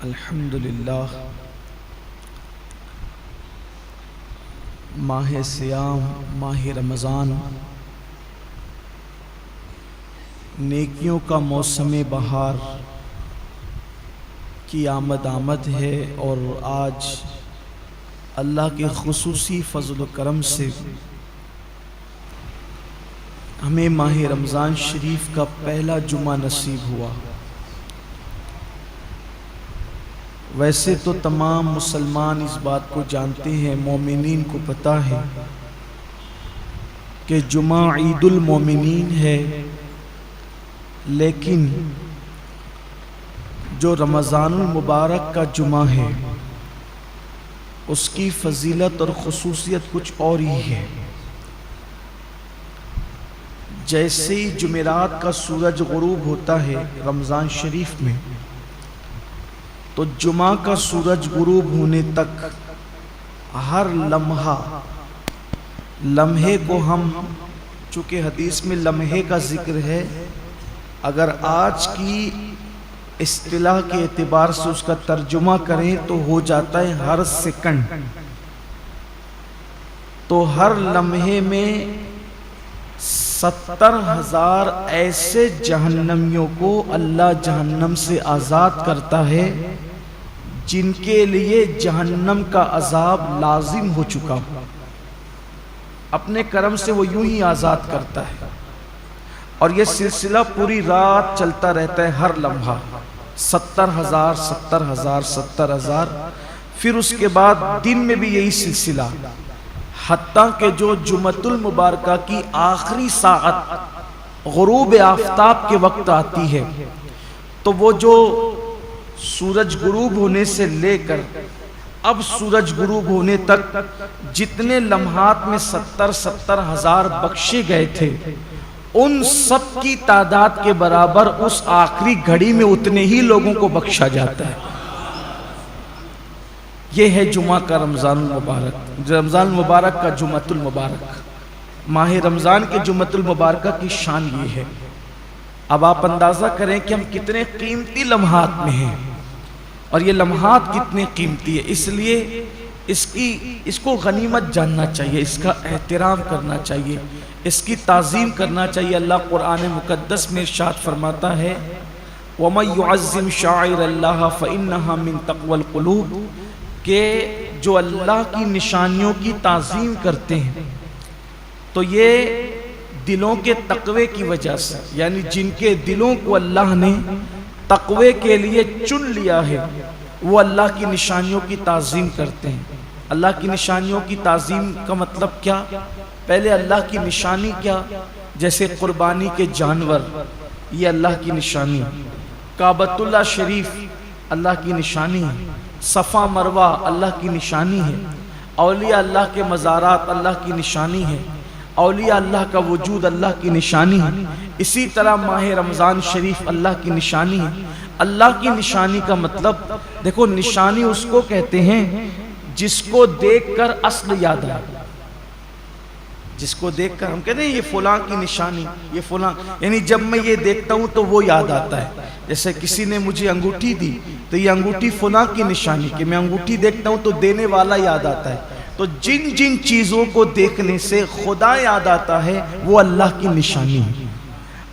الحمدللہ ماہ صیام ماہ رمضان نیکیوں کا موسم بہار کی آمد ہے، اور آج اللہ کے خصوصی فضل و کرم سے ہمیں ماہ رمضان شریف کا پہلا جمعہ نصیب ہوا۔ ویسے تو تمام مسلمان اس بات کو جانتے ہیں، مومنین کو پتہ ہے کہ جمعہ عید المومنین ہے، لیکن جو رمضان المبارک کا جمعہ ہے اس کی فضیلت اور خصوصیت کچھ اور ہی ہے۔ جیسے ہی جمعرات کا سورج غروب ہوتا ہے رمضان شریف میں، تو جمعہ کا سورج غروب ہونے تک ہر لمحے کو ہم، چونکہ حدیث میں لمحے کا ذکر ہے، اگر آج کی اصطلاح کے اعتبار سے اس کا ترجمہ کریں تو ہو جاتا ہے ہر سیکنڈ۔ تو ہر لمحے میں 70,000 ایسے جہنمیوں کو اللہ جہنم سے آزاد کرتا ہے جن کے لیے جہنم کا عذاب لازم ہو چکا ہو، اپنے کرم سے وہ یوں ہی آزاد کرتا ہے، اور یہ سلسلہ پوری رات چلتا رہتا ہے، ہر لمحہ 70,000 پھر اس کے بعد دن میں بھی یہی سلسلہ، حتیٰ کہ جو جمعۃ المبارکہ کی آخری ساعت غروب آفتاب کے وقت آتی ہے، تو وہ جو سورج غروب ہونے سے لے کر اب سورج غروب ہونے تک جتنے لمحات میں 70,000 بخشے گئے تھے، ان سب کی تعداد کے برابر اس آخری گھڑی میں اتنے ہی لوگوں کو بخشا جاتا ہے۔ یہ ہے جمعہ کا رمضان المبارک، رمضان المبارک کا جمعۃ المبارک، ماہ رمضان کے جمعۃ المبارکہ کی شان یہ ہے۔ اب آپ اندازہ کریں کہ ہم کتنے قیمتی لمحات میں ہیں، اور یہ لمحات کتنے قیمتی ہے، اس لیے اس کو غنیمت جاننا چاہیے، اس کا احترام کرنا چاہیے، اس کی تعظیم کرنا چاہیے۔ اللہ قرآن مقدس میں ارشاد فرماتا ہے وَمَن يُعَظِّمْ شَعَائِرَ اللَّهِ فَإِنَّهَا مِن تَقْوَى الْقُلُوبِ، کہ جو اللہ کی نشانیوں کی تعظیم کرتے ہیں تو یہ دلوں کے تقوی کی وجہ سے، یعنی جن کے دلوں کو اللہ نے تقوی کے لیے چن لیا ہے، وہ اللہ کی نشانیوں کی تعظیم کرتے ہیں۔ اللہ کی نشانیوں کی تعظیم کا مطلب کیا؟ پہلے اللہ کی نشانی کیا؟ جیسے قربانی کے جانور، یہ اللہ کی نشانی، کعبۃ اللہ شریف اللہ کی نشانی ہے، صفا مروہ اللہ کی نشانی ہے، اولیاء اللہ کے مزارات اللہ کی نشانی ہے، اولیاء اللہ کا وجود اللہ کی نشانی ہے۔ اسی طرح ماہ رمضان شریف اللہ کی نشانی ہے۔ اللہ کی نشانی کا مطلب دیکھو، نشانی اس کو کہتے ہیں جس کو دیکھ کر اصل یاد آئے، جس کو دیکھ کر ہم کہتے ہیں یہ فلاں کی نشانی، یہ فلاں، یعنی جب میں یہ دیکھتا ہوں تو وہ یاد آتا ہے۔ جیسے کسی نے مجھے انگوٹھی دی تو یہ انگوٹھی فلاں کی نشانی، کہ میں انگوٹھی دیکھتا ہوں تو دینے والا یاد آتا ہے۔ تو جن جن چیزوں کو دیکھنے سے خدا یاد آتا ہے وہ اللہ کی نشانی ہے،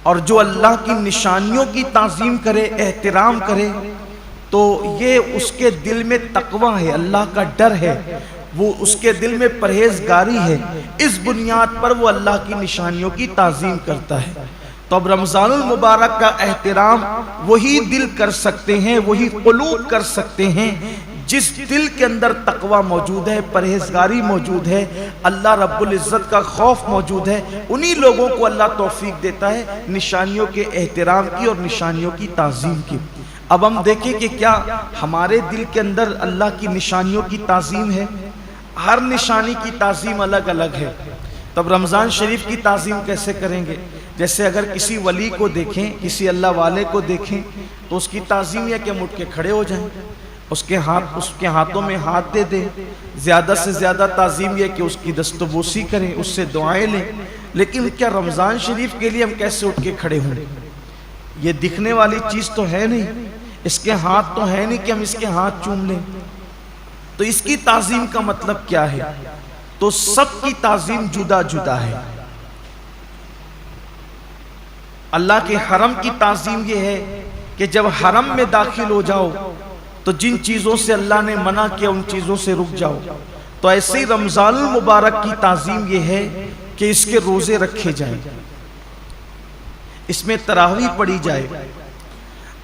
اور جو اللہ کی نشانیوں کی تعظیم کرے، احترام کرے، تو یہ اس کے دل میں تقوی ہے، اللہ کا ڈر ہے، وہ اس کے دل میں پرہیزگاری ہے، اس بنیاد پر وہ اللہ کی نشانیوں کی تعظیم کرتا ہے۔ تو اب رمضان المبارک کا احترام وہی دل کر سکتے ہیں، وہی قلوب کر سکتے ہیں جس دل کے اندر تقوی موجود ہے، پرہیزگاری موجود ہے، اللہ رب العزت کا خوف موجود ہے۔ انہی لوگوں کو اللہ توفیق دیتا ہے نشانیوں کے احترام کی اور نشانیوں کی تعظیم کی۔ اب ہم دیکھیں کہ کیا ہمارے دل کے اندر اللہ کی نشانیوں کی تعظیم ہے؟ ہر نشانی کی تعظیم الگ الگ ہے۔ تب رمضان شریف کی تعظیم کیسے کریں گے؟ جیسے اگر کسی ولی کو دیکھیں، کسی اللہ والے کو دیکھیں، تو اس کی تعظیم یہ کہ ہم اٹھ کے کھڑے ہو جائیں، اس کے ہاتھوں میں ہاتھ دے دیں، زیادہ سے زیادہ تعظیم یہ کہ اس کی دست و بوسی کریں، اس سے دعائیں لیں۔ لیکن کیا رمضان شریف کے لیے ہم کیسے اٹھ کے کھڑے ہوں؟ یہ دکھنے والی چیز تو ہے نہیں، اس کے ہاتھ تو ہے نہیں کہ ہم اس کے ہاتھ چوم لیں. تو اس کی تعظیم کا مطلب کیا ہے؟ تو سب کی تعظیم جدا جدا ہے. اللہ کے حرم کی تعظیم یہ ہے کہ جب حرم میں داخل ہو جاؤ تو جن چیزوں سے اللہ نے منع کیا ان چیزوں سے رک جاؤ. تو ایسے ہی رمضان المبارک کی تعظیم یہ ہے کہ اس کے روزے رکھے جائیں، اس میں تراویح پڑھی جائے،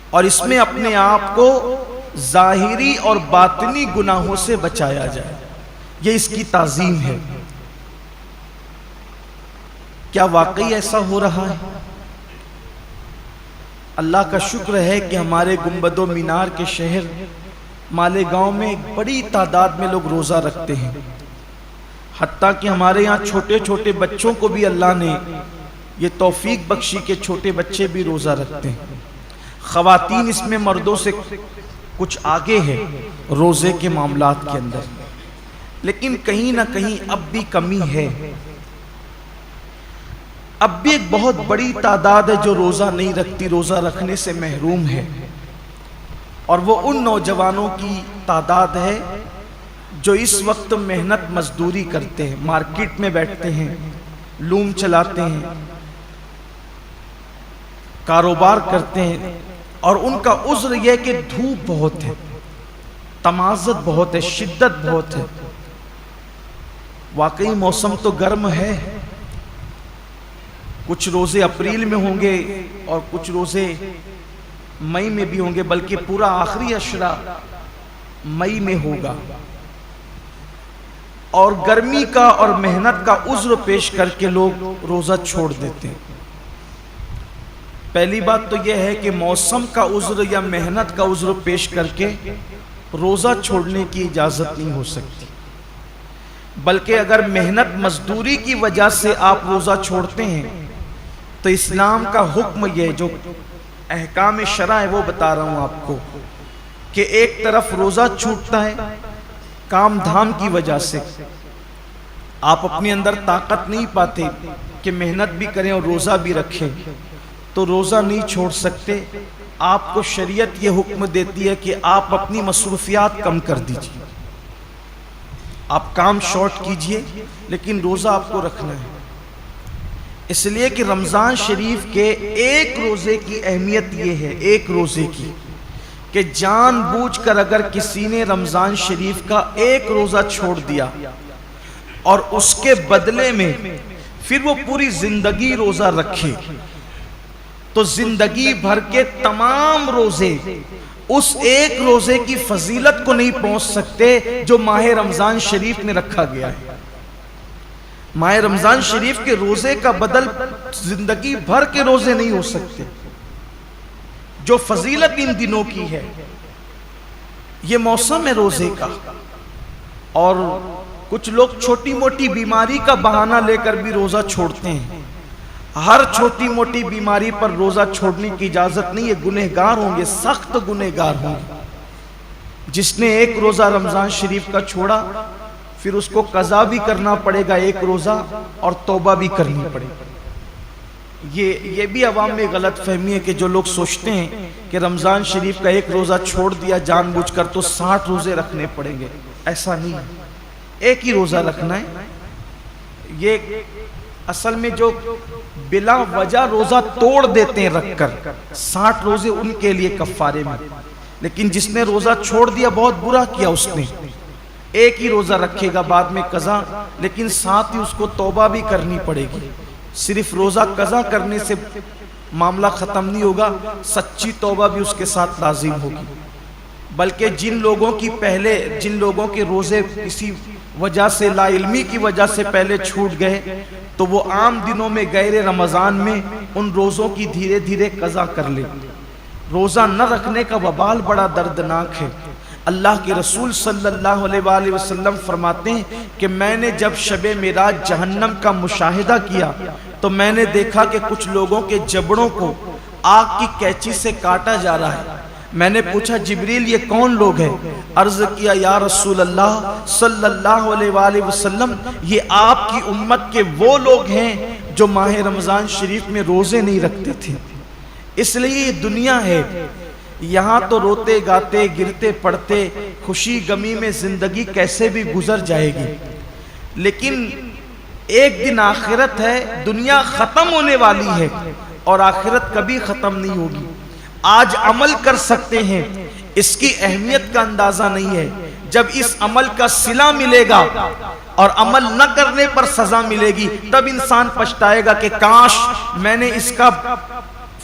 اور اس میں اپنے آپ کو ظاہری اور باطنی گناہوں سے بچایا جائے. یہ اس کی تعظیم ہے. کیا واقعی ایسا ہو رہا ہے؟ اللہ کا شکر ہے کہ ہمارے گنبد و مینار کے شہر مالیگاؤں میں ایک بڑی تعداد میں لوگ روزہ رکھتے ہیں. حتیٰ کہ ہمارے یہاں چھوٹے چھوٹے بچوں کو بھی اللہ نے یہ توفیق بخشی کہ چھوٹے بچے بھی روزہ رکھتے ہیں. خواتین اس میں مردوں سے کچھ آگے ہے روزے کے معاملات کے اندر، لیکن کہیں نہ کہیں اب بھی کمی ہے. اب بھی ایک بہت بڑی تعداد ہے جو روزہ نہیں رکھتی، روزہ رکھنے سے محروم ہے. اور وہ ان نوجوانوں کی تعداد ہے جو اس وقت محنت مزدوری کرتے ہیں، مارکیٹ میں بیٹھتے ہیں، لوم چلاتے ہیں، کاروبار کرتے ہیں، اور ان کا عذر یہ کہ دھوپ بہت ہے، تمازت بہت ہے، شدت بہت ہے. واقعی موسم تو گرم ہے. کچھ روزے اپریل میں ہوں گے اور کچھ روزے مئی میں بھی ہوں گے، بلکہ پورا آخری عشرہ مئی میں ہوگا. اور گرمی کا اور محنت کا عذر پیش کر کے لوگ روزہ چھوڑ دیتے ہیں. پہلی بات تو یہ ہے کہ موسم کا عذر یا محنت کا عذر پیش کر کے روزہ چھوڑنے کی اجازت نہیں ہو سکتی، بلکہ اگر محنت مزدوری کی وجہ سے آپ روزہ چھوڑتے ہیں تو اسلام کا حکم یہ جو احکام شرع ہے وہ بتا رہا ہوں آپ کو، کہ ایک طرف روزہ چھوٹتا ہے کام دھام کی وجہ سے، آپ اپنے اندر طاقت نہیں پاتے کہ محنت بھی کریں اور روزہ بھی رکھیں، تو روزہ نہیں چھوڑ سکتے. آپ کو شریعت یہ حکم دیتی ہے کہ آپ اپنی مصروفیات کم کر دیجیے، آپ کام شارٹ کیجئے، لیکن روزہ آپ کو رکھنا ہے. اس لیے کہ رمضان شریف کے ایک روزے کی اہمیت یہ ہے، ایک روزے کی، کہ جان بوجھ کر اگر کسی نے رمضان شریف کا ایک روزہ چھوڑ دیا اور اس کے بدلے میں پھر وہ پوری زندگی روزہ رکھے تو زندگی بھر کے تمام روزے اس ایک روزے کی فضیلت کو نہیں پہنچ سکتے جو ماہ رمضان شریف میں رکھا گیا ہے. ماہ رمضان شریف کے روزے کا بدل زندگی بھر کے روزے نہیں ہو سکتے. جو فضیلت ان دنوں کی ہے، یہ موسم ہے روزے کا. اور کچھ لوگ چھوٹی موٹی بیماری کا بہانہ لے کر بھی روزہ چھوڑتے ہیں. ہر چھوٹی موٹی بیماری پر روزہ چھوڑنے کی اجازت نہیں ہے. گنہگار ہوں گے، سخت گنہگار ہوں گے. جس نے ایک روزہ رمضان شریف کا چھوڑا پھر اس کو قضا بھی کرنا پڑے گا ایک روزہ، اور توبہ بھی کرنی پڑے گی. یہ بھی عوام میں غلط فہمی ہے کہ جو لوگ سوچتے ہیں کہ رمضان شریف کا ایک روزہ چھوڑ دیا جان بوجھ کر تو 60 روزے رکھنے پڑیں گے. ایسا نہیں ہے، ایک ہی روزہ رکھنا ہے. یہ اصل میں جو بلا وجہ روزہ توڑ دیتے ہیں رکھ کر، 60 روزے ان کے لیے کفارے میں. لیکن جس نے روزہ چھوڑ دیا بہت برا کیا، اس نے ایک ہی روزہ رکھے گا بعد میں قضا، لیکن ساتھ ہی اس کو توبہ بھی کرنی پڑے گی. صرف روزہ قضا کرنے سے معاملہ ختم نہیں ہوگا، سچی توبہ بھی اس کے ساتھ لازم ہوگی. بلکہ جن لوگوں کے روزے کسی وجہ سے، لا علمی کی وجہ سے پہلے چھوٹ گئے تو وہ عام دنوں میں غیر رمضان میں ان روزوں کی دھیرے دھیرے قضا کر لے. روزہ نہ رکھنے کا وبال بڑا دردناک ہے. اللہ کے رسول صلی اللہ علیہ وآلہ وسلم فرماتے ہیں کہ میں نے جب شب معراج جہنم کا مشاہدہ کیا تو میں نے دیکھا کہ کچھ لوگوں کے جبڑوں کو آگ کی کینچی سے کاٹا جا رہا ہے. میں نے پوچھا جبریل یہ کون لوگ ہیں؟ عرض کیا یا رسول اللہ صلی اللہ علیہ وآلہ وسلم یہ آپ کی امت کے وہ لوگ ہیں جو ماہ رمضان شریف میں روزے نہیں رکھتے تھے. اس لیے یہ دنیا ہے یہاں تو روتے گاتے گرتے پڑتے خوشی غمی میں زندگی کیسے بھی گزر جائے گی، لیکن ایک دن آخرت ہے، دنیا ختم ہونے والی ہے اور آخرت کبھی ختم نہیں ہوگی۔ آج عمل کر سکتے ہیں، اس کی اہمیت کا اندازہ نہیں ہے، جب اس عمل کا صلہ ملے گا اور عمل نہ کرنے پر سزا ملے گی تب انسان پچھتائے گا کہ کاش میں نے اس کا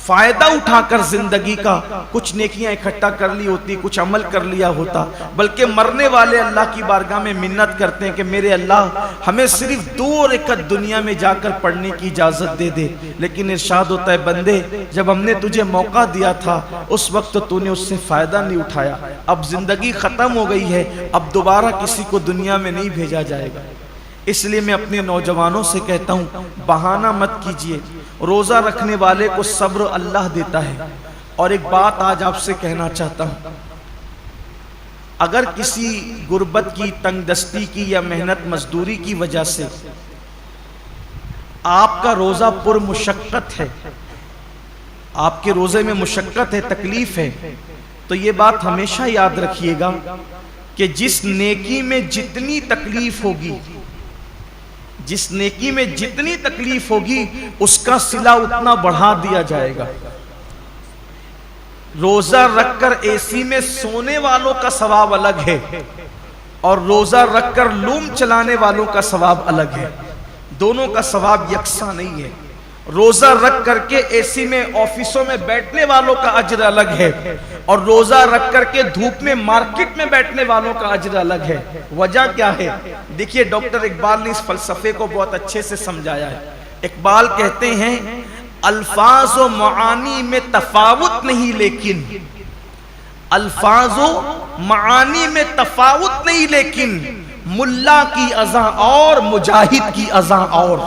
فائدہ اٹھا کر زندگی کا کچھ نیکیاں اکٹھا کر لی ہوتی، کچھ عمل کر لیا ہوتا۔ بلکہ مرنے والے اللہ کی بارگاہ میں منت کرتے ہیں کہ میرے اللہ ہمیں صرف 2 رکعت دنیا میں جا کر پڑھنے کی اجازت دے دے، لیکن ارشاد ہوتا ہے بندے جب ہم نے تجھے موقع دیا تھا اس وقت تو نے اس سے فائدہ نہیں اٹھایا، اب زندگی ختم ہو گئی ہے، اب دوبارہ کسی کو دنیا میں نہیں بھیجا جائے گا۔ اس لیے میں اپنے نوجوانوں سے کہتا ہوں بہانہ مت کیجئے، روزہ رکھنے والے کو صبر اللہ دیتا ہے۔ اور ایک بات آج آپ سے کہنا چاہتا ہوں، اگر کسی غربت کی، تنگ دستی کی یا محنت مزدوری کی وجہ سے آپ کا روزہ پر مشقت ہے، آپ کے روزے میں مشقت ہے، تکلیف ہے، تو یہ بات ہمیشہ یاد رکھیے گا کہ جس نیکی میں جتنی تکلیف ہوگی، جس نیکی میں جتنی تکلیف ہوگی اس کا صلہ اتنا بڑھا دیا جائے گا۔ روزہ رکھ کر اے سی میں سونے والوں کا ثواب الگ ہے اور روزہ رکھ کر لوم چلانے والوں کا ثواب الگ ہے، دونوں کا ثواب یکساں نہیں ہے۔ روزہ رکھ کر کے اے سی میں آفسوں میں بیٹھنے والوں کا اجر الگ ہے اور روزہ رکھ کر کے دھوپ میں مارکیٹ میں بیٹھنے والوں کا اجر الگ ہے۔ وجہ کیا ہے؟ دیکھیے ڈاکٹر اقبال نے اس فلسفے کو بہت اچھے سے سمجھایا ہے۔ اقبال کہتے ہیں الفاظ و معانی میں تفاوت نہیں، لیکن الفاظ و معانی میں تفاوت نہیں، لیکن ملا کی اذاں اور مجاہد کی اذاں اور۔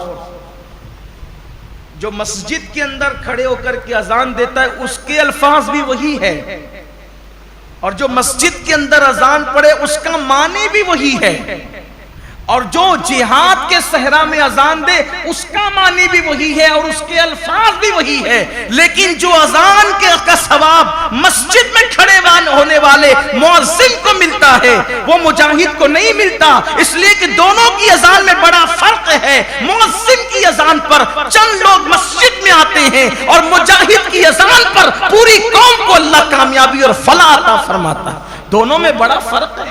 جو مسجد کے اندر کھڑے ہو کر کے اذان دیتا ہے اس کے الفاظ بھی وہی ہے، اور جو مسجد کے اندر اذان پڑے اس کا معنی بھی وہی ہے، اور جو جہاد کے صحرا میں اذان دے اس کا معنی بھی وہی ہے اور اس کے الفاظ بھی وہی ہے، لیکن جو اذان کا ثواب مسجد میں کھڑے ہونے والے مؤذن کو ملتا ہے وہ مجاہد کو نہیں ملتا، اس لیے کہ دونوں کی اذان میں بڑا فرق ہے۔ مؤذن کی اذان پر چند لوگ مسجد میں آتے ہیں اور مجاہد کی اذان پر پوری قوم کو اللہ کامیابی اور فلاح عطا فرماتا ہے، دونوں میں بڑا فرق ہے۔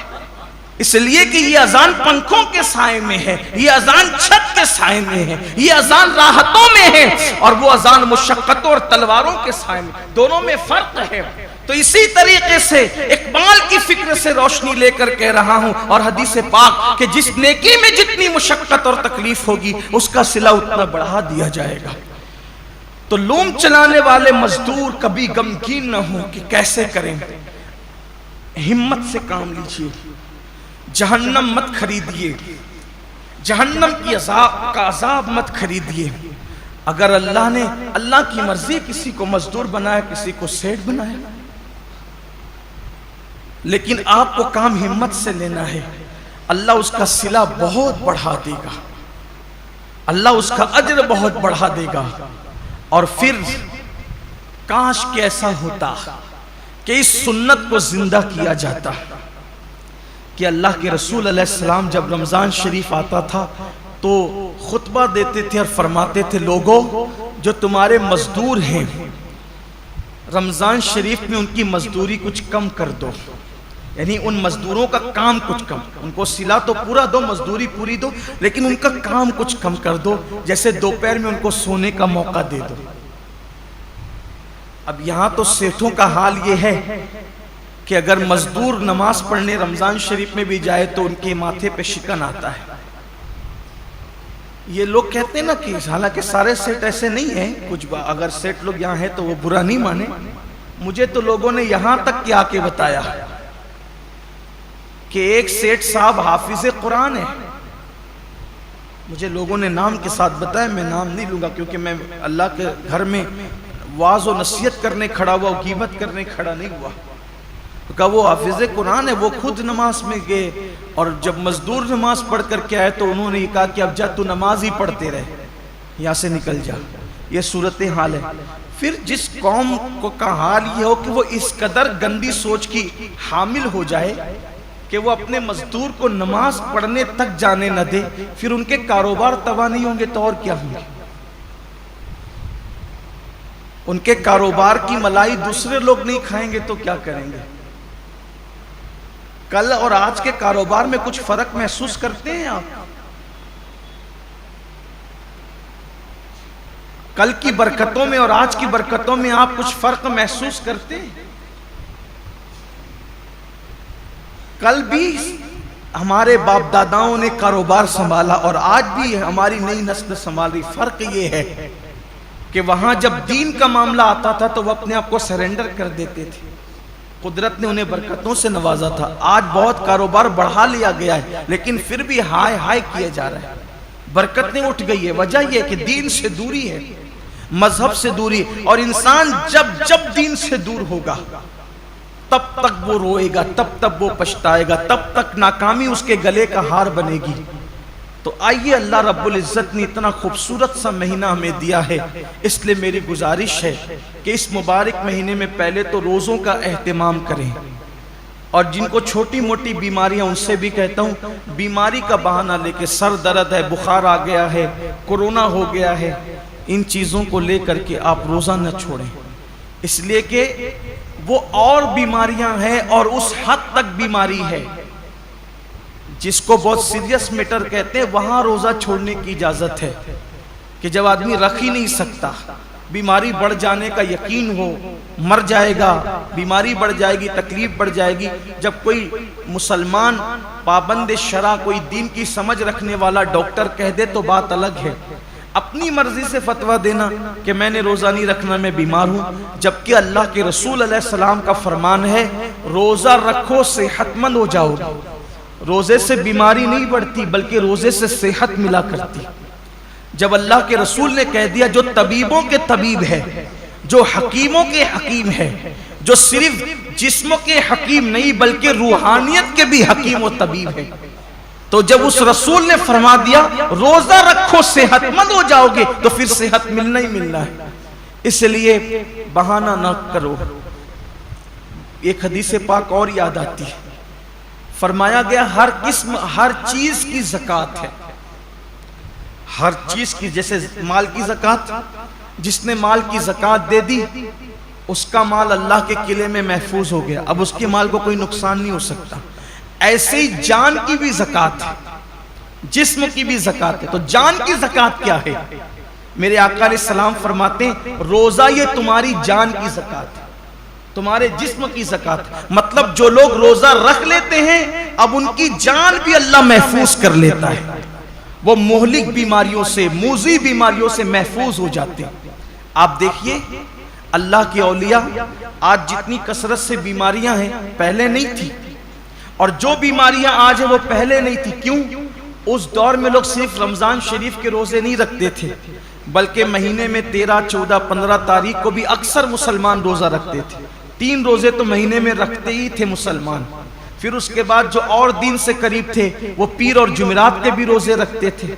اس لیے کہ یہ اذان پنکھوں کے سائے میں ہے، یہ اذان چھت کے سائے میں ہے، یہ اذان راحتوں میں ہے، اور وہ اذان مشقتوں اور تلواروں کے سائے میں، دونوں میں فرق ہے۔ تو اسی طریقے سے اقبال کی فکر سے روشنی لے کر کہہ رہا ہوں، اور حدیث پاک کہ جس نیکی میں جتنی مشقت اور تکلیف ہوگی اس کا صلہ اتنا بڑھا دیا جائے گا۔ تو لوم چلانے والے مزدور کبھی غمگین نہ ہوں کہ کیسے کریں، ہمت سے کام لیجئے، جہنم مت خریدیے، جہنم کی عذاب مت خریدیے۔ اگر اللہ نے، اللہ کی مرضی کسی کو مزدور بنایا کسی کو سیٹ بنایا، لیکن آپ کو کام ہمت سے لینا ہے، اللہ اس کا صلہ بہت بڑھا دے گا، اللہ اس کا اجر بہت بڑھا دے گا۔ اور پھر کاش کہ ایسا ہوتا کہ اس سنت کو زندہ کیا جاتا کہ اللہ کے رسول علیہ السلام جب رمضان شریف آتا تھا تو خطبہ دیتے تھے اور فرماتے تھے لوگوں جو تمہارے مزدور ہیں رمضان شریف میں ان کی مزدوری کچھ کم کر دو، یعنی ان مزدوروں کا کام کچھ کم، ان کو صلہ تو پورا دو، مزدوری پوری دو، لیکن ان کا کام کچھ کم کر دو، جیسے دوپہر میں ان کو سونے کا موقع دے دو۔ اب یہاں تو سیٹھوں کا حال یہ ہے کہ اگر مزدور نماز پڑھنے رمضان شریف میں بھی جائے تو ان کے ماتھے پہ شکن آتا ہے۔ یہ لوگ کہتے ہیں نا کہ حالانکہ سارے سیٹ ایسے نہیں ہیں، کچھ اگر سیٹ لوگ یہاں ہیں تو وہ برا نہیں مانے، مجھے تو لوگوں نے یہاں تک کیا کے بتایا کہ ایک سیٹ صاحب حافظ قرآن ہے، مجھے لوگوں نے نام کے ساتھ بتایا، میں نام نہیں لوں گا کیونکہ میں اللہ کے گھر میں واعظ و نصیحت کرنے کھڑا ہوا، غیبت کرنے کھڑا نہیں ہوا۔ کہا وہ حافظ قرآن ہے، وہ خود نماز میں گئے اور جب مزدور نماز پڑھ کر کے آئے تو انہوں نے کہا کہ اب جا تو نماز ہی پڑھتے رہے، یہاں سے نکل جا، یہ صورتحال ہے۔ پھر جس قوم کو کا حال یہ ہو کہ وہ اس قدر گندی سوچ کی حامل ہو جائے کہ وہ اپنے مزدور کو نماز پڑھنے تک جانے نہ دے، پھر ان کے کاروبار تباہ نہیں ہوں گے تو اور کیا ہوں گے؟ ان کے کاروبار کی ملائی دوسرے لوگ نہیں کھائیں گے تو کیا کریں گے؟ کل اور آج کے کاروبار میں کچھ فرق محسوس کرتے ہیں آپ؟ کل کی برکتوں میں اور آج کی برکتوں میں آپ کچھ فرق محسوس کرتے ہیں؟ کل بھی ہمارے باپ داداؤں نے کاروبار سنبھالا اور آج بھی ہماری نئی نسل سنبھال رہی۔ فرق یہ ہے کہ وہاں جب دین کا معاملہ آتا تھا تو وہ اپنے آپ کو سرنڈر کر دیتے تھے، قدرت نے انہیں برکتوں سے نوازا تھا۔ آج بہت کاروبار بڑھا لیا گیا ہے لیکن پھر بھی ہائے ہائے کیا جا رہا ہے، برکتیں اٹھ گئی ہے۔ وجہ یہ ہے کہ دین سے دوری ہے، مذہب سے دوری، اور انسان جب دین سے دور ہوگا تب تک وہ روئے گا، تب تک وہ پچھتائے گا، تب تک ناکامی اس کے گلے کا ہار بنے گی۔ تو آئیے، اللہ رب العزت نے اتنا خوبصورت سا مہینہ ہمیں دیا ہے، اس لیے میری گزارش ہے کہ اس مبارک مہینے میں پہلے تو روزوں کا اہتمام کریں، اور جن کو چھوٹی موٹی بیماریاں ان سے بھی کہتا ہوں بیماری کا بہانہ لے کے سر درد ہے، بخار آ گیا ہے، کورونا ہو گیا ہے، ان چیزوں کو لے کر کے آپ روزہ نہ چھوڑیں، اس لیے کہ وہ اور بیماریاں ہیں اور اس حد تک بیماری ہے جس کو بہت سیریس میٹر کہتے ہیں، وہاں روزہ چھوڑنے کی اجازت ہے کہ جب آدمی رکھ ہی نہیں سکتا، بیماری بڑھ جانے کا یقین ہو، مر جائے گا، بیماری بڑھ جائے گی، تکلیف بڑھ جائے گی۔ جب کوئی مسلمان پابند شرع، کوئی دین کی سمجھ رکھنے والا ڈاکٹر کہہ دے تو بات الگ ہے، اپنی مرضی سے فتویٰ دینا کہ میں نے روزہ نہیں رکھنا، میں بیمار ہوں، جبکہ اللہ کے رسول علیہ السلام کا فرمان ہے روزہ رکھو صحت مند ہو جاؤ گے۔ روزے سے بیماری نہیں بڑھتی بلکہ روزے سے صحت ملا کرتی۔ جب اللہ کے رسول نے کہہ دیا جو طبیبوں کے طبیب ہے، جو حکیموں کے حکیم ہے، جو صرف جسموں کے حکیم نہیں بلکہ روحانیت کے بھی حکیم و طبیب ہے، تو جب اس رسول نے فرما دیا روزہ رکھو صحت مند ہو جاؤ گے تو پھر صحت ملنا ہی ملنا ہے۔ اس لیے بہانہ نہ کرو۔ ایک حدیث پاک اور یاد آتی ہے، فرمایا گیا ہر قسم ہر چیز کی زکوٰۃ ہے، ہر چیز کی، جیسے مال کی زکوٰۃ، جس نے مال کی زکوٰۃ دے دی اس کا مال اللہ کے قلعے میں محفوظ ہو گیا، اب اس کے مال کو کوئی نقصان نہیں ہو سکتا۔ ایسے ہی جان کی بھی زکوٰۃ ہے، جسم کی بھی زکوٰۃ ہے۔ تو جان کی زکوٰۃ کیا ہے؟ میرے آقا علیہ السلام فرماتے ہیں روزہ یہ تمہاری جان کی زکوٰۃ ہے، تمہارے جسم کی زکوٰۃ، مطلب جو لوگ روزہ رکھ لیتے ہیں اب ان کی جان بھی اللہ محفوظ کر لیتا ہے، وہ مہلک بیماریوں سے، موذی بیماریوں سے محفوظ ہو جاتے ہیں۔ آپ دیکھیے اللہ کے اولیاء، آج جتنی کثرت سے بیماریاں ہیں پہلے نہیں تھی، اور جو بیماریاں آج ہیں وہ پہلے نہیں تھی۔ کیوں؟ اس دور میں لوگ صرف رمضان شریف کے روزے نہیں رکھتے تھے بلکہ مہینے میں 13، 14، 15 تاریخ کو بھی اکثر مسلمان روزہ رکھتے تھے۔ 3 روزے تو مہینے میں رکھتے ہی تھے مسلمان۔ پھر اس کے بعد جو اور دین سے قریب تھے وہ پیر اور جمعرات کے بھی روزے رکھتے تھے۔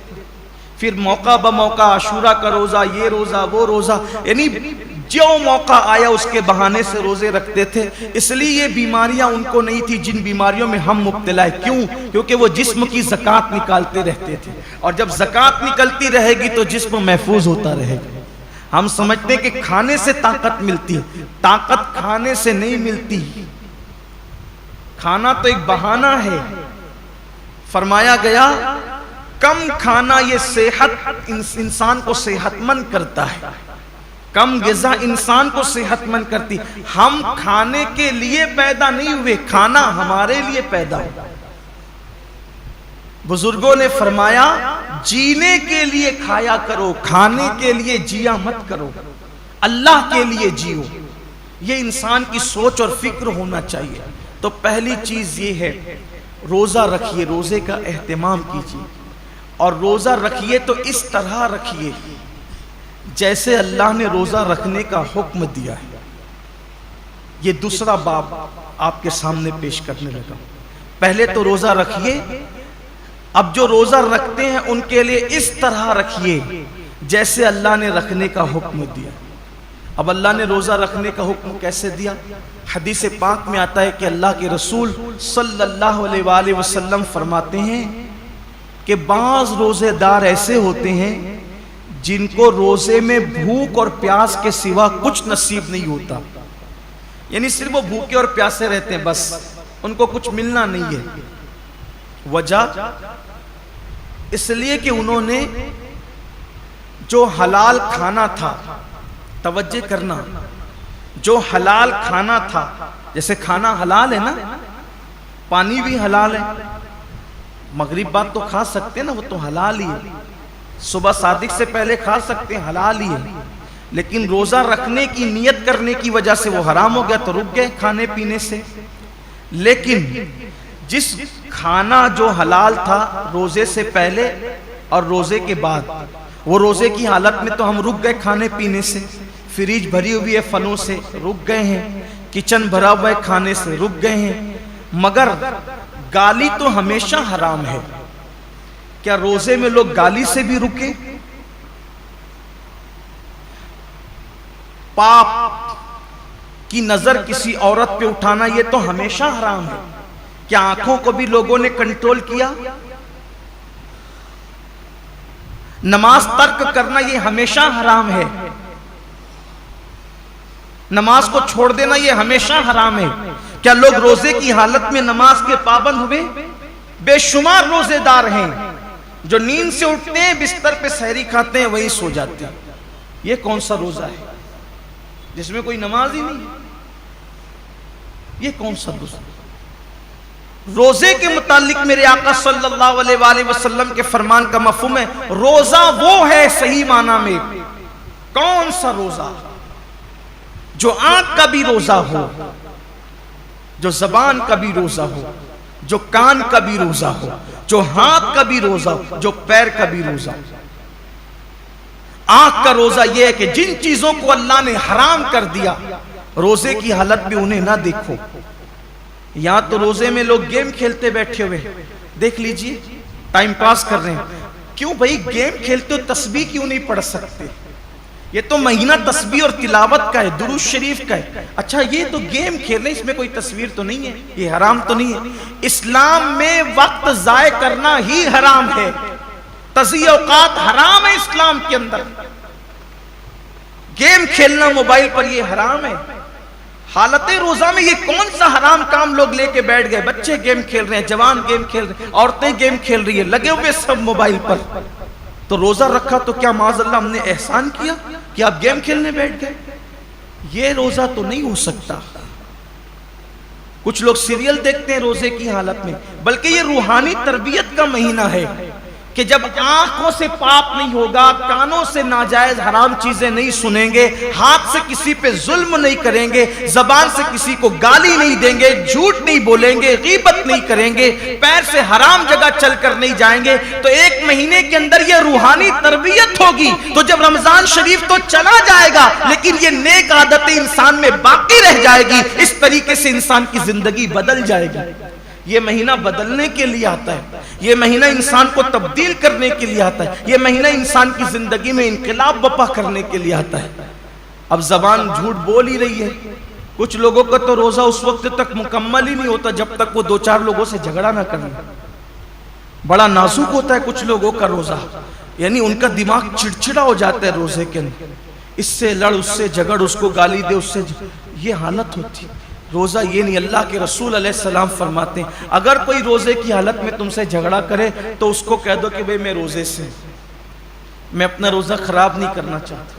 پھر موقع بموقع عاشورہ کا روزہ، یہ روزہ، وہ روزہ، یعنی جو موقع آیا اس کے بہانے سے روزے رکھتے تھے۔ اس لیے یہ بیماریاں ان کو نہیں تھی جن بیماریوں میں ہم مبتلا ہیں۔ کیوں؟ کیونکہ وہ جسم کی زکوٰۃ نکالتے رہتے تھے، اور جب زکوٰۃ نکلتی رہے گی تو جسم محفوظ ہوتا رہے گا۔ ہم سمجھتے ہیں کہ کھانے سے طاقت ملتی ہے، طاقت کھانے سے نہیں ملتی، کھانا تو ایک بہانہ ہے۔ فرمایا گیا کم کھانا یہ صحت انسان کو صحت مند کرتا ہے، کم غذا انسان کو صحت مند کرتی۔ ہم کھانے کے لیے پیدا نہیں ہوئے، کھانا ہمارے لیے پیدا ہوا۔ بزرگوں نے فرمایا جینے کے لیے کھایا کرو، کھانے کے لیے جیا مت کرو، اللہ کے لیے جیو۔ یہ انسان کی سوچ اور فکر ہونا چاہیے۔ تو پہلی چیز یہ ہے روزہ رکھیے، روزے کا اہتمام کیجیے، اور روزہ رکھیے تو اس طرح رکھیے جیسے اللہ نے روزہ رکھنے کا حکم دیا ہے۔ یہ دوسرا باب آپ کے سامنے پیش کرنے لگا۔ پہلے تو روزہ رکھیے، اب جو روزہ رکھتے ہیں ان کے لیے اس طرح رکھیے جیسے اللہ نے رکھنے کا حکم دیا۔ اب اللہ نے روزہ رکھنے کا حکم کیسے دیا؟ حدیث پاک میں آتا ہے کہ اللہ کے رسول صلی اللہ علیہ وآلہ وسلم فرماتے ہیں کہ بعض روزے دار ایسے ہوتے ہیں جن کو روزے میں بھوک اور پیاس کے سوا کچھ نصیب نہیں ہوتا، یعنی صرف وہ بھوکے اور پیاسے رہتے ہیں، بس ان کو کچھ ملنا نہیں ہے۔ وجہ اس لیے کہ انہوں نے جو حلال کھانا تھا، توجہ کرنا، جو حلال کھانا تھا، جیسے کھانا حلال ہے نا، پانی بھی حلال ہے، مغرب بعد تو کھا سکتے ہیں نا، وہ تو حلال ہی ہے، صبح صادق سے پہلے کھا سکتے ہیں، حلال ہی ہے، لیکن روزہ رکھنے کی نیت کرنے کی وجہ سے وہ حرام ہو گیا تو رک گئے کھانے پینے سے۔ لیکن جس کھانا جو حلال تھا روزے سے پہلے اور روزے کے بعد، وہ روزے کی حالت میں تو ہم رک گئے کھانے پینے سے، فریج بھری ہوئی ہے پھلوں سے رک گئے ہیں، کچن بھرا ہوا ہے کھانے سے رک گئے ہیں، مگر گالی تو ہمیشہ حرام ہے۔ کیا روزے میں لوگ گالی سے بھی رکے؟ پاپ کی نظر کسی عورت پہ اٹھانا یہ تو ہمیشہ حرام ہے۔ کیا آنکھوں کو بھی لوگوں نے کنٹرول کیا؟ نماز ترک کرنا یہ ہمیشہ حرام ہے، نماز کو چھوڑ دینا یہ ہمیشہ حرام ہے۔ کیا لوگ روزے کی حالت میں نماز کے پابند ہوئے؟ بے شمار روزے دار ہیں جو نیند سے اٹھتے ہیں، بستر پہ سحری کھاتے ہیں، وہیں سو جاتے ہیں۔ یہ کون سا روزہ ہے جس میں کوئی نماز ہی نہیں؟ یہ کون سا روزہ؟ روزے کے متعلق میرے آقا صلی اللہ علیہ وآلہ وسلم کے فرمان کا مفہوم ہے، روزہ وہ ہے صحیح معنی میں، کون سا روزہ جو آنکھ کا بھی روزہ ہو، جو زبان کا بھی روزہ ہو، جو کان کا بھی روزہ ہو، جو ہاتھ کا بھی روزہ ہو، جو پیر کا بھی روزہ ہو۔ آنکھ کا روزہ یہ ہے کہ جن چیزوں کو اللہ نے حرام کر دیا روزے کی حالت میں انہیں نہ دیکھو۔ یہاں تو روزے میں لوگ گیم کھیلتے بیٹھے ہوئے، دیکھ لیجئے ٹائم پاس کر رہے ہیں۔ کیوں بھائی گیم کھیلتے ہو، تسبیح کیوں نہیں پڑھ سکتے؟ یہ تو مہینہ تسبیح اور تلاوت کا ہے، درود شریف کا ہے۔ اچھا یہ تو گیم کھیل رہے ہیں، اس میں کوئی تصویر تو نہیں ہے، یہ حرام تو نہیں ہے؟ اسلام میں وقت ضائع کرنا ہی حرام ہے، تضییع اوقات حرام ہے اسلام کے اندر۔ گیم کھیلنا موبائل پر یہ حرام ہے۔ حالت روزہ میں یہ کون سا حرام کام لوگ لے کے بیٹھ گئے؟ بچے گیم کھیل رہے ہیں، جوان گیم کھیل رہے ہیں، عورتیں گیم کھیل رہی ہیں، لگے ہوئے سب موبائل پر۔ تو روزہ رکھا تو کیا معاذ اللہ ہم نے احسان کیا کہ آپ گیم کھیلنے بیٹھ گئے؟ یہ روزہ تو نہیں ہو سکتا۔ کچھ لوگ سیریل دیکھتے ہیں روزے کی حالت میں، بلکہ یہ روحانی تربیت کا مہینہ ہے کہ جب آنکھوں سے پاپ نہیں ہوگا، کانوں سے ناجائز حرام چیزیں نہیں سنیں گے، ہاتھ سے کسی پہ ظلم نہیں کریں گے، زبان سے کسی کو گالی نہیں دیں گے، جھوٹ نہیں بولیں گے، غیبت نہیں کریں گے، پیر سے حرام جگہ چل کر نہیں جائیں گے، تو ایک مہینے کے اندر یہ روحانی تربیت ہوگی۔ تو جب رمضان شریف تو چلا جائے گا لیکن یہ نیک عادتیں انسان میں باقی رہ جائے گی، اس طریقے سے انسان کی زندگی بدل جائے گی۔ یہ مہینہ بدلنے کے لیے آتا ہے، یہ مہینہ انسان کو تبدیل کرنے کے لیے آتا ہے، یہ مہینہ انسان کی زندگی میں انقلاب برپا کرنے کے لیے آتا ہے۔ اب زبان جھوٹ بول ہی رہی ہے، کچھ لوگوں کا تو روزہ اس وقت تک مکمل ہی نہیں ہوتا جب تک وہ 2-4 لوگوں سے جھگڑا نہ کریں۔ بڑا نازک ہوتا ہے کچھ لوگوں کا روزہ، یعنی ان کا دماغ چڑچڑا ہو جاتا ہے روزے کے اندر، اس سے لڑ، اس سے جھگڑ، اس کو گالی دے، اس سے یہ حالت ہوتی ہے۔ روزہ یہ نہیں، اللہ کے رسول علیہ السلام فرماتے ہیں اگر کوئی روزے کی حالت میں تم سے جھگڑا کرے تو اس کو کہہ دو کہ بھئی میں روزے سے، میں اپنا روزہ خراب نہیں کرنا چاہتا۔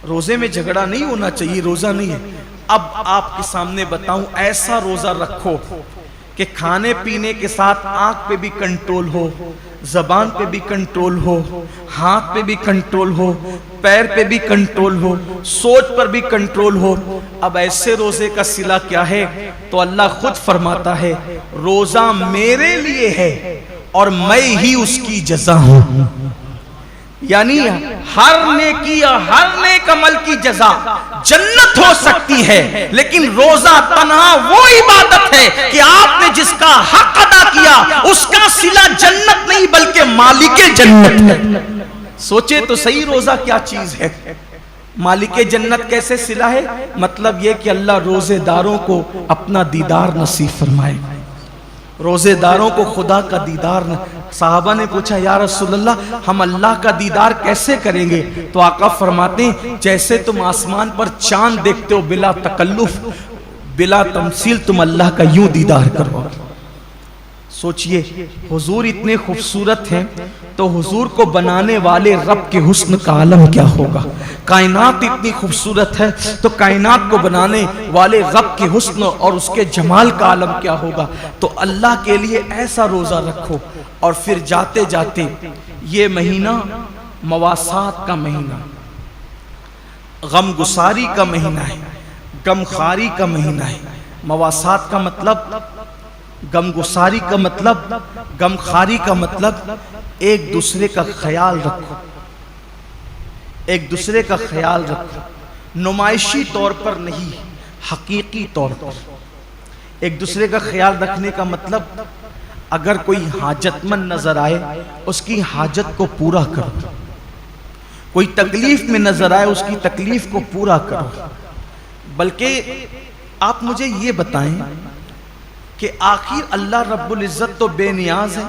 روزے میں جھگڑا نہیں ہونا چاہیے، روزہ نہیں ہے۔ اب آپ کے سامنے بتاؤں، ایسا روزہ رکھو کہ کھانے پینے کے ساتھ آنکھ پہ بھی کنٹرول ہو، زبان پہ بھی کنٹرول ہو، ہاتھ پہ بھی کنٹرول ہو، پیر پہ بھی کنٹرول ہو، سوچ پر بھی کنٹرول ہو۔ اب ایسے روزے کا صلہ کیا ہے؟ تو اللہ خود فرماتا ہے روزہ میرے لیے ہے اور میں ہی اس کی جزا ہوں۔ یعنی ہر نیکی اور ہر نیک عمل کی جزا جنت ہو سکتی ہے، لیکن روزہ تنہا وہ عبادت ہے کہ آپ نے جس کا حق ادا کیا اس کا صلہ جنت نہیں بلکہ مالک جنت ہے۔ سوچے تو صحیح روزہ کیا چیز ہے. مالک جنت کیسے صلہ ہے؟ مطلب یہ کہ اللہ روزے داروں کو اپنا دیدار نصیب فرمائے. روزے داروں کو خدا کا دیدار. صحابہ نے پوچھا یا رسول اللہ ہم اللہ کا دیدار کیسے کریں گے؟ تو آقا فرماتے ہیں جیسے تم آسمان پر چاند دیکھتے ہو بلا تکلف بلا تمثیل تم اللہ کا یوں دیدار کرو. سوچئے حضور اتنے خوبصورت ہیں تو حضور کو بنانے والے رب کے حسن کا عالم کیا ہوگا. کائنات اتنی خوبصورت ہے تو کائنات کو بنانے والے رب کے حسن اور اس کے جمال کا عالم کیا ہوگا. تو اللہ کے لیے ایسا روزہ رکھو. اور پھر جاتے جاتے یہ مہینہ مواسات کا مہینہ، غم گساری کا مہینہ ہے، غم خاری کا مہینہ ہے. مواسات کا مطلب غم گساری کا مطلب غم خاری کا مطلب ایک دوسرے کا خیال رکھو. ایک دوسرے کا خیال رکھو، نمائشی طور پر نہیں حقیقی طور پر. ایک دوسرے کا خیال رکھنے کا مطلب اگر کوئی حاجت مند نظر آئے اس کی حاجت کو پورا کرو. کوئی تکلیف میں نظر آئے اس کی تکلیف کو پورا کرو. بلکہ آپ مجھے یہ بتائیں کہ آخر اللہ رب العزت تو بے نیاز ہے.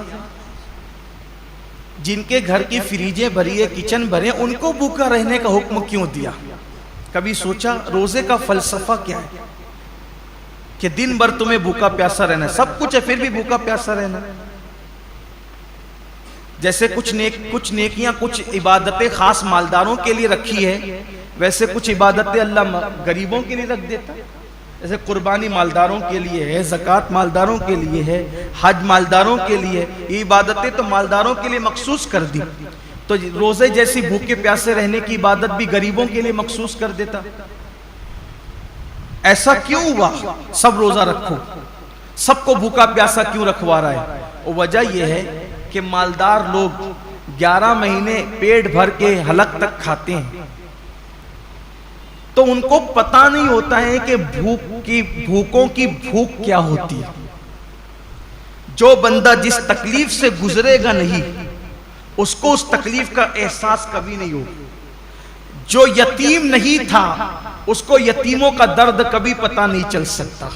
جن کے گھر کی فریجیں بھری ہے، کچن بھرے، ان کو بھوکا رہنے کا حکم کیوں دیا؟ کبھی سوچا روزے کا فلسفہ کیا ہے؟ کہ دن بھر تمہیں بھوکا پیاسا رہنا ہے، سب کچھ ہے پھر بھی بھوکا پیاسا رہنا. جیسے کچھ نیکیاں کچھ عبادتیں خاص مالداروں کے لیے رکھی ہے، ویسے کچھ عبادتیں اللہ غریبوں کے لیے رکھ دیتا ہے. جیسے قربانی مالداروں کے لیے ہے، زکوٰۃ مالداروں کے لیے ہے، حج مالداروں کے لیے. یہ عبادتیں تو مالداروں کے لیے مخصوص کر دی. تو روزے جیسی بھوکے پیاسے رہنے کی عبادت بھی غریبوں کے لیے مخصوص کر دیتا. ایسا کیوں ہوا؟ سب روزہ رکھو، سب کو بھوکا پیاسا کیوں رکھوا رہا ہے؟ وجہ یہ ہے کہ مالدار لوگ 11 مہینے پیٹ بھر کے حلق تک کھاتے ہیں تو ان کو پتہ نہیں ہوتا ہے کہ بھوکوں کی بھوک کیا ہوتی ہے. جو بندہ جس تکلیف سے گزرے گا نہیں اس کو اس تکلیف کا احساس کبھی نہیں ہوگا. جو یتیم نہیں تھا اس کو یتیموں کا درد کبھی پتہ نہیں چل سکتا.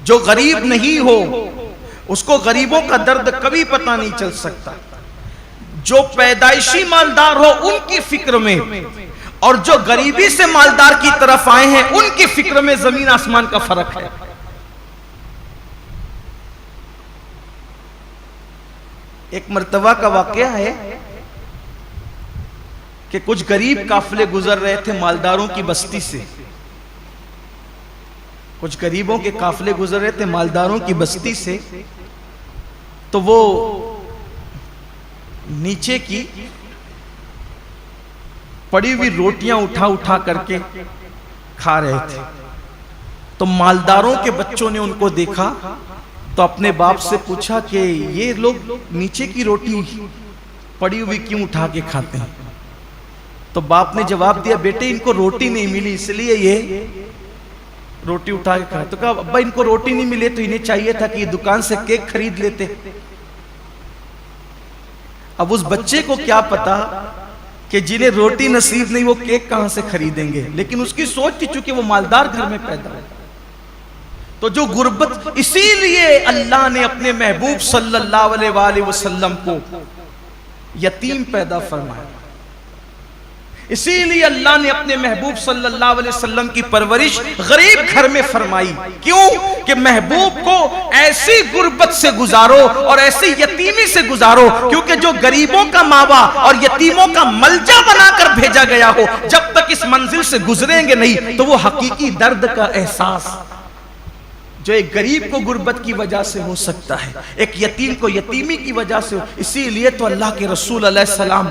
جو غریب نہیں ہو اس کو غریبوں کا درد کبھی پتہ نہیں چل سکتا. جو پیدائشی مالدار ہو ان کی فکر میں اور جو غریبی سے مالدار کی طرف آئے ہیں ان کی فکر میں زمین آسمان کا فرق ہے. ایک مرتبہ کا واقعہ ہے کہ کچھ غریب قافلے گزر رہے تھے مالداروں کی بستی سے. کچھ غریبوں کے قافلے گزر رہے تھے مالداروں کی بستی سے. تو وہ نیچے کی پڑی ہوئی روٹیاں اٹھا کر کے کھا رہے تھے. تو مالداروں کے بچوں نے ان کو دیکھا تو اپنے باپ سے پوچھا کہ یہ لوگ نیچے کی روٹی پڑی ہوئی کیوں اٹھا کے کھاتے ہیں؟ تو باپ نے جواب دیا بیٹے ان کو روٹی نہیں ملی اس لیے یہ روٹی اٹھا کے کھاتے. تو کہا ابا ان کو روٹی نہیں ملے تو انہیں چاہیے تھا کہ یہ دکان سے کیک خرید لیتے. اب اس بچے کو کیا پتا کہ جنہیں روٹی نصیب نہیں وہ کیک کہاں سے خریدیں گے، لیکن اس کی سوچ تھی چونکہ وہ مالدار گھر میں پیدا ہے. تو جو غربت، اسی لیے اللہ نے اپنے محبوب صلی اللہ علیہ وآلہ وسلم کو یتیم پیدا فرمایا. اسی لیے اللہ نے اپنے محبوب صلی اللہ علیہ وسلم کی پرورش غریب گھر میں فرمائی. کیوں؟ کہ محبوب کو ایسی غربت سے گزارو اور ایسی یتیمی سے گزارو، کیونکہ جو غریبوں کا ماوا اور یتیموں کا ملجا بنا کر بھیجا گیا ہو جب تک اس منزل سے گزریں گے نہیں تو وہ حقیقی درد کا احساس جو ایک غریب کو غربت کی وجہ سے ہو سکتا ہے ایک یتیم کو یتیمی کی وجہ سے ہو. اسی لیے تو اللہ کے رسول علیہ السلام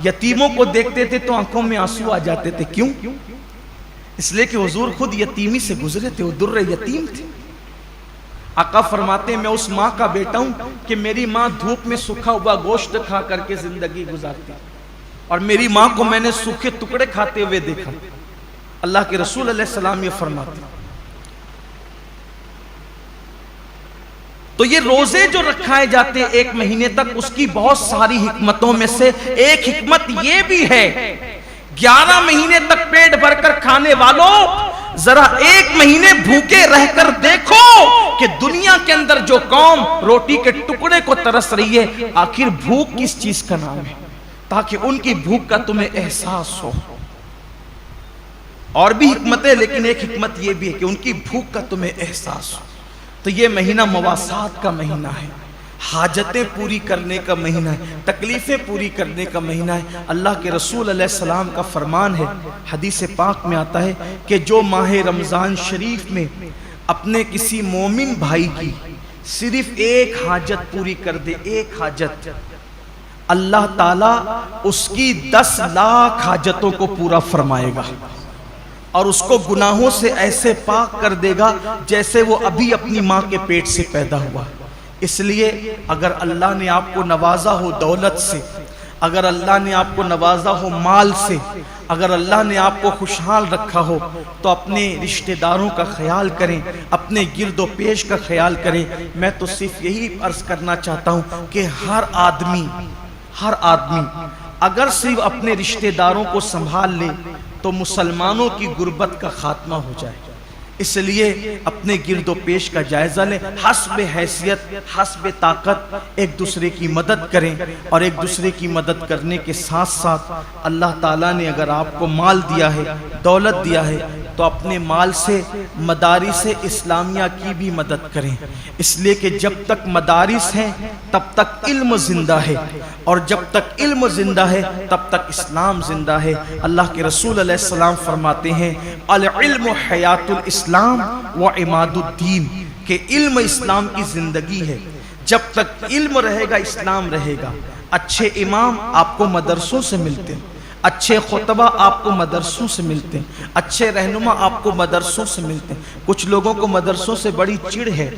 یتیموں کو دیکھتے تھے تو آنکھوں میں آنسو آ جاتے تھے. کیوں؟ اس لیے کہ حضور خود یتیمی سے گزرے تھے، وہ در یتیم تھے. آقا فرماتے ہیں میں اس ماں کا بیٹا ہوں کہ میری ماں دھوپ میں سوکھا ہوا گوشت کھا کر کے زندگی گزارتی اور میری ماں کو میں نے سوکھے ٹکڑے کھاتے ہوئے دیکھا. اللہ کے رسول علیہ السلام یہ فرماتے ہیں. تو یہ روزے جو رکھائے جاتے ہیں ایک مہینے تک، اس کی بہت ساری حکمتوں میں سے ایک حکمت یہ بھی ہے، 11 مہینے تک پیٹ بھر کر کھانے والوں ذرا ایک مہینے بھوکے رہ کر دیکھو کہ دنیا کے اندر جو قوم روٹی کے ٹکڑے کو ترس رہی ہے، آخر بھوک کس چیز کا نام ہے، تاکہ ان کی بھوک کا تمہیں احساس ہو۔ اور بھی حکمتیں، لیکن ایک حکمت یہ بھی ہے کہ ان کی بھوک کا تمہیں احساس ہو۔ تو یہ مہینہ مواسات کا مہینہ ہے، حاجتیں پوری کرنے کا مہینہ ہے، تکلیفیں پوری کرنے کا مہینہ ہے۔ اللہ کے رسول علیہ السلام کا فرمان ہے، حدیث پاک میں آتا ہے کہ جو ماہ رمضان شریف میں اپنے کسی مومن بھائی کی صرف ایک حاجت پوری کر دے، ایک حاجت، اللہ تعالیٰ اس کی 10 لاکھ حاجتوں کو پورا فرمائے گا، اور اس کو گناہوں سے ایسے پاک کر دے گا جیسے وہ ابھی اپنی ماں کے پیٹ سے پیدا ہوا۔ اس لیے اگر اللہ نے آپ کو نوازا ہو دولت سے، اگر اللہ نے آپ کو نوازا ہو مال سے، اگر اللہ نے آپ کو خوشحال رکھا ہو، تو اپنے رشتہ داروں کا خیال کریں، اپنے گرد و پیش کا خیال کریں۔ میں تو صرف یہی عرض کرنا چاہتا ہوں کہ ہر آدمی اگر صرف اپنے رشتہ داروں کو سنبھال لے تو مسلمانوں کی غربت کا خاتمہ ہو جائے۔ اس لیے اپنے گرد و پیش کا جائزہ لیں، حسب حیثیت، حسب طاقت ایک دوسرے کی مدد کریں، اور ایک دوسرے کی مدد کرنے کے ساتھ ساتھ اللہ تعالیٰ نے اگر آپ کو مال دیا ہے، دولت دیا ہے، تو اپنے مال سے مدارس اسلامیہ کی بھی مدد کریں، اس لیے کہ جب تک مدارس ہیں تب تک علم زندہ ہے، اور جب تک علم زندہ ہے تب تک اسلام زندہ ہے۔ اللہ کے رسول علیہ السلام فرماتے ہیں العلم حیات الاسلام و عماد الدین، کہ علم اسلام کی زندگی ہے، جب تک علم رہے گا اسلام رہے گا۔ اچھے امام آپ کو مدرسوں سے ملتے ہیں، اچھے خطبہ آپ کو مدرسوں سے ملتے ہیں، اچھے رہنما آپ کو مدرسوں سے ملتے ہیں۔ کچھ لوگوں کو مدرسوں سے بڑی چڑ ہے،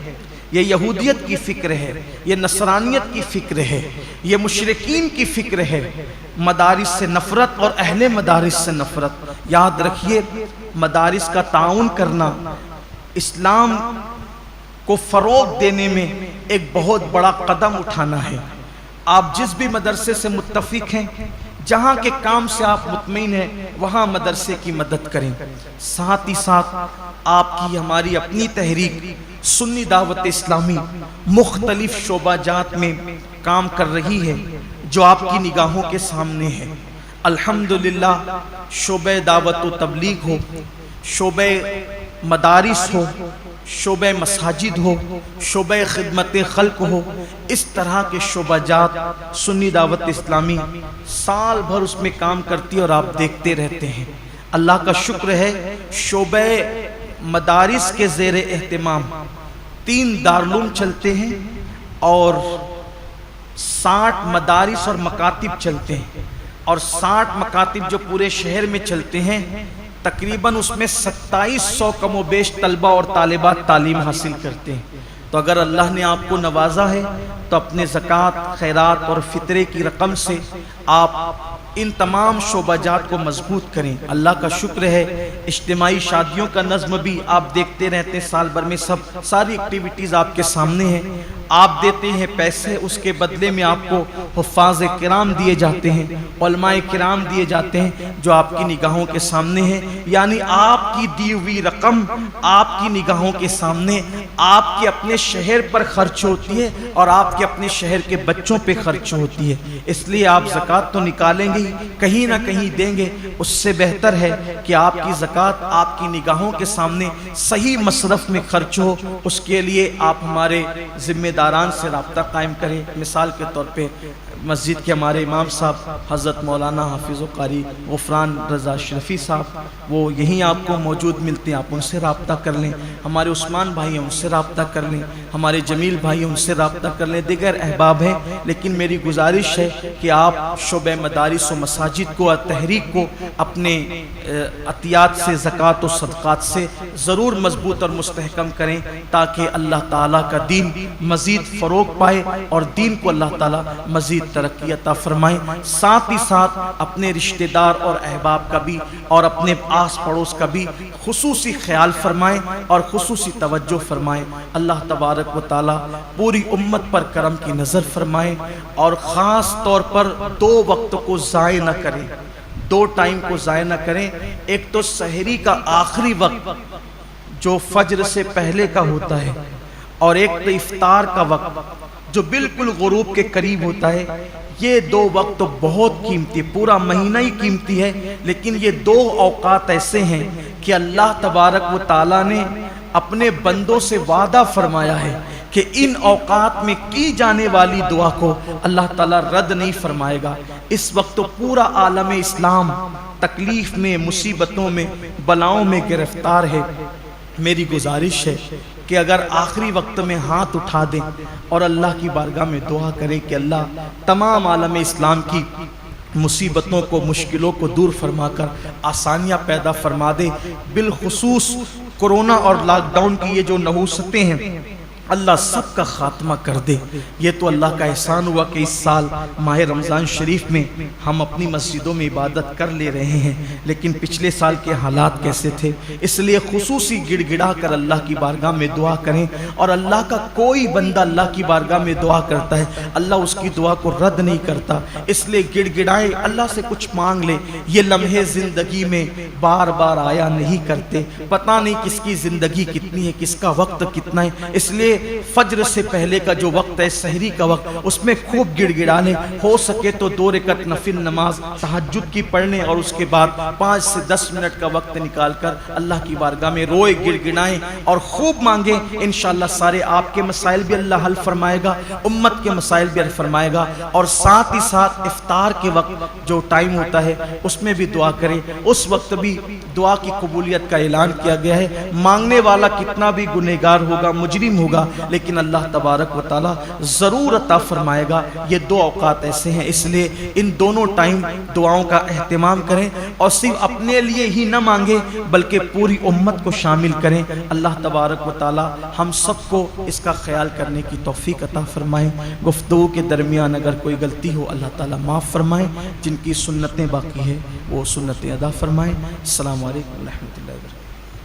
یہ یہودیت کی فکر ہے، یہ نصرانیت کی فکر ہے، یہ مشرکین کی فکر ہے، مدارس سے نفرت اور اہل مدارس سے نفرت۔ یاد رکھیے مدارس کا تعاون کرنا اسلام کو فروغ دینے میں ایک بہت بڑا قدم اٹھانا ہے۔ آپ جس بھی مدرسے سے متفق ہیں، جہاں کے کام سے آپ مطمئن ہیں، وہاں مدرسے کی مدد کریں۔ ساتھ ہی ساتھ آپ کی ہماری اپنی تحریک سنی دعوت اسلامی مختلف شعبہ جات میں کام کر رہی ہے، جو آپ کی نگاہوں کے سامنے ہے۔ الحمدللہ شعبہ دعوت و تبلیغ ہو، شعبہ مدارس ہو، شعبہ مساجد ہو، شعبہ خدمت خلق ہو، اس طرح کے شعبہ جات سنی دعوت اسلامی سال بھر اس میں کام کرتی ہے، اور آپ دیکھتے رہتے ہیں۔ اللہ کا شکر ہے، شعبہ مدارس کے زیر اہتمام 3 دارالعلوم چلتے ہیں، اور 60 مدارس اور مکاتب چلتے ہیں، اور 60 مکاتب جو پورے شہر میں چلتے ہیں، تقریباً اس میں 2700 کم و بیش طلبہ اور طالبات تعلیم حاصل کرتے ہیں۔ تو اگر اللہ نے آپ کو نوازا ہے تو اپنے زکوٰۃ، خیرات اور فطرے کی رقم سے آپ ان تمام شعبہ جات کو مضبوط کریں۔ اللہ کا شکر ہے، اجتماعی شادیوں کا نظم بھی آپ دیکھتے رہتے ہیں، سال بھر میں ساری ایکٹیویٹیز آپ کے سامنے ہیں۔ آپ دیتے ہیں پیسے، اس کے بدلے میں آپ کو حفاظ کرام دیے جاتے ہیں، علماء کرام دیے جاتے ہیں، جو آپ کی نگاہوں کے سامنے ہیں۔ یعنی آپ کی دی ہوئی رقم آپ کی نگاہوں کے سامنے آپ کے اپنے شہر پر خرچ ہوتی ہے، اور آپ کے اپنے شہر کے بچوں پہ خرچ ہوتی ہے۔ اس لیے آپ زکوٰۃ تو نکالیں گے، کہیں نہ کہیں دیں گے، اس سے بہتر ہے کہ آپ کی زکوٰۃ آپ کی نگاہوں کے سامنے صحیح مصرف میں خرچ ہو۔ اس کے لیے آپ ہمارے ذمہ داران سے رابطہ قائم کریں۔ مثال کے طور پہ مسجد کے ہمارے امام صاحب حضرت مولانا حافظ و قاری غفران رضا اشرفی صاحب، وہ یہیں آپ کو موجود ملتے ہیں، آپ ان سے رابطہ کر لیں۔ ہمارے عثمان بھائی ہیں، ان سے رابطہ کر لیں۔ ہمارے جمیل بھائی ہیں، ان سے رابطہ کر لیں۔ دیگر احباب ہیں، لیکن میری گزارش ہے کہ آپ شعبہ مدارس و مساجد کو اور تحریک کو اپنے عطیات سے، زکوٰۃ و صدقات سے ضرور مضبوط اور مستحکم کریں، تاکہ اللہ تعالیٰ کا دین مزید فروغ پائے اور دین کو اللہ تعالیٰ مزید ترقی عطا فرمائے، ساتھ ہی ساتھ اپنے رشتہ دار اور احباب کا بھی اور اپنے آس پڑوس کا بھی خصوصی خیال فرمائے اور خصوصی توجہ فرمائے۔ اللہ تبارک و تعالی پوری امت پر کرم کی نظر فرمائے اور خاص طور پر 2 وقت کو ضائع نہ کریں، 2 ٹائم کو ضائع نہ کریں۔ ایک تو سحری کا آخری وقت جو فجر سے پہلے کا ہوتا ہے، اور ایک تو افطار کا وقت جو بالکل غروب کے قریب ہوتا ہے۔ یہ 2 وقت تو بہت قیمتی، پورا مہینہ ہی قیمتی ہے، لیکن یہ 2 اوقات ایسے ہیں کہ اللہ تبارک و تعالیٰ نے اپنے بندوں سے وعدہ فرمایا ہے کہ ان اوقات میں کی جانے والی دعا کو اللہ تعالیٰ رد نہیں فرمائے گا۔ اس وقت تو پورا عالم اسلام تکلیف میں، مصیبتوں میں، بلاؤں میں گرفتار ہے۔ میری گزارش ہے کہ اگر آخری وقت میں ہاتھ اٹھا دیں اور اللہ کی بارگاہ میں دعا کریں کہ اللہ تمام عالم اسلام کی مصیبتوں کو، مشکلوں کو دور فرما کر آسانیاں پیدا فرما دے، بالخصوص کورونا اور لاک ڈاؤن کی یہ جو نحوستیں ہیں اللہ سب کا خاتمہ کر دے۔ یہ تو اللہ کا احسان ہوا کہ اس سال ماہ رمضان شریف میں ہم اپنی مسجدوں میں عبادت کر لے رہے ہیں، لیکن پچھلے سال کے حالات کیسے تھے؟ اس لیے خصوصی گڑ گڑا کر اللہ کی بارگاہ میں دعا کریں، اور اللہ کا کوئی بندہ اللہ کی بارگاہ میں دعا کرتا ہے اللہ اس کی دعا کو رد نہیں کرتا۔ اس لیے گڑ گڑائیں، اللہ سے کچھ مانگ لے۔ یہ لمحے زندگی میں بار بار آیا نہیں کرتے، پتہ نہیں کس کی زندگی کتنی ہے، کس کا وقت کتنا ہے۔ اس لیے فجر سے پہلے کا جو وقت ہے، سحری کا وقت، اس میں خوب گڑ گڑانے، ہو سکے تو 2 رکعت نفل نماز تہجد کی پڑھنے، اور اس کے بعد 5 سے 10 منٹ کا وقت نکال کر اللہ کی بارگاہ میں روئے، گڑ گڑائیں اور خوب مانگیں۔ انشاءاللہ سارے آپ کے مسائل بھی اللہ حل فرمائے گا، امت کے مسائل بھی حل فرمائے گا، اور ساتھ ہی ساتھ افطار کے وقت جو ٹائم ہوتا ہے اس میں بھی دعا کریں۔ اس وقت بھی دعا کی قبولیت کا اعلان کیا گیا ہے۔ مانگنے والا کتنا بھی گنہگار ہوگا، مجرم ہوگا، لیکن اللہ تبارک و تعالی ضرور عطا فرمائے گا۔ یہ 2 اوقات ایسے ہیں، اس لیے ان دونوں ٹائم دعاؤں کا اہتمام کریں، اور صرف اپنے لیے ہی نہ مانگیں بلکہ پوری امت کو شامل کریں۔ اللہ تبارک و تعالی ہم سب کو اس کا خیال کرنے کی توفیق عطا فرمائیں۔ گفتگو کے درمیان اگر کوئی غلطی ہو اللہ تعالی معاف فرمائیں، جن کی سنتیں باقی ہیں وہ سنتیں ادا فرمائیں۔ السلام علیکم ورحمۃ اللہ وبرکاتہ۔